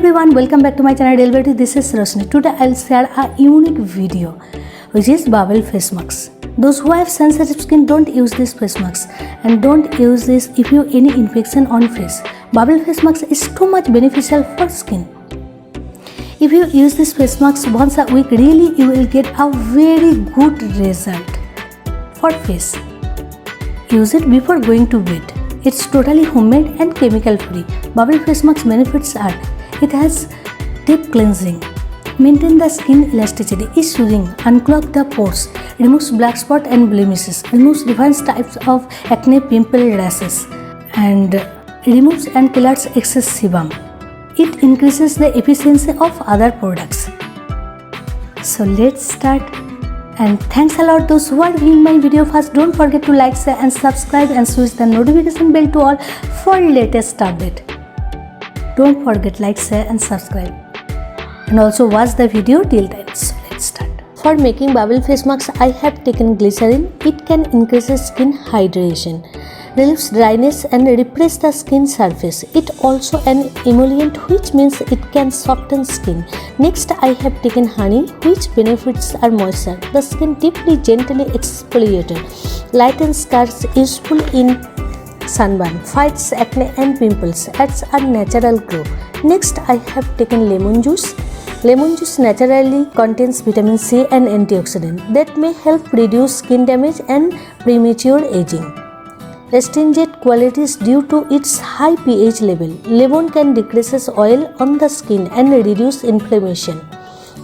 everyone, welcome back to my channel Delberty. This is Roshni. Today I'll share a unique video which is bubble face masks. Those who have sensitive skin, don't use this face mask, and don't use this if you any infection on face. Bubble face mask is too much beneficial for skin. If you use this face mask once a week, really you will get a very good result for face. Use it before going to bed. It's totally homemade and chemical free. Bubble face mask benefits are: it has deep cleansing, maintain the skin elasticity, is soothing, unclog the pores, removes black spot and blemishes, removes different types of acne, pimple, rashes, and removes and clears excess sebum. It increases the efficiency of other products. So let's start. And thanks a lot those who are viewing my video first. Don't forget to like, share and subscribe and switch the notification bell to all for latest update. Don't forget like, share and subscribe, and also watch the video till the end. So let's start. For making bubble face mask, I have taken glycerin. It can increase skin hydration, relieves dryness and refresh the skin surface. It also an emollient, which means it can soften skin. Next, I have taken honey, which benefits are moisture. The skin deeply, gently exfoliated, lightens scars, useful in sunburn, fights acne and pimples, adds a natural glow. Next, I have taken lemon juice. Lemon juice naturally contains vitamin C and antioxidant that may help reduce skin damage and premature aging. Astringent qualities due to its high pH level. Lemon can decrease oil on the skin and reduce inflammation.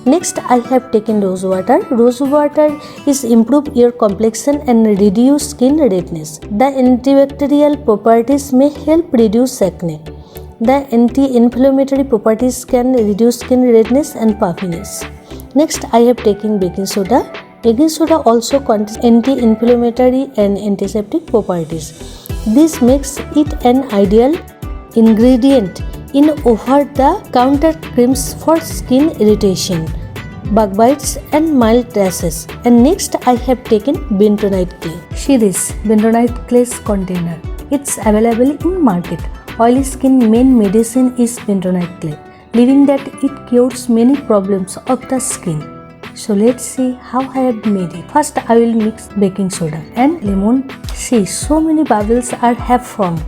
Next, I have taken rose water. Rose water is improve your complexion and reduce skin redness. The antibacterial properties may help reduce acne. The anti-inflammatory properties can reduce skin redness and puffiness. Next, I have taken baking soda. Baking soda also contains anti-inflammatory and antiseptic properties. This makes it an ideal ingredient in over-the-counter creams for skin irritation, bug bites and mild rashes. And next, I have taken bentonite clay. See this bentonite clay container. It's available in market. Oily skin main medicine is bentonite clay, believing that it cures many problems of the skin. So let's see how I have made it. First, I will mix baking soda and lemon. See, so many bubbles have formed.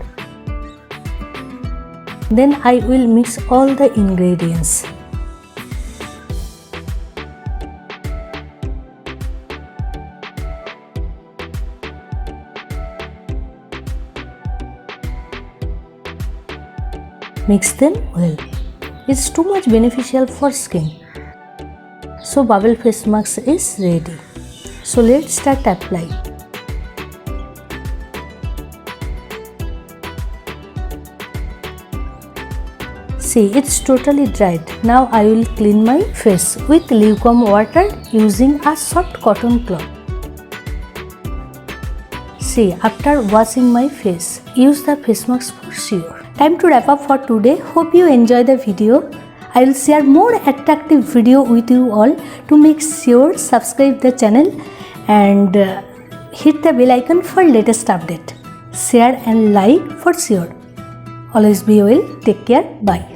Then I will mix all the ingredients. Mix them well. It's too much beneficial for skin. So bubble face mask is ready. So let's start apply. See, it's totally dried. Now I will clean my face with lukewarm water using a soft cotton cloth. See, after washing my face, use the face mask for sure. Time to wrap up for today. Hope you enjoy the video. I will share more attractive video with you all. To make sure, subscribe the channel and hit the bell icon for latest update. Share and like for sure. Always be well. Take care. Bye.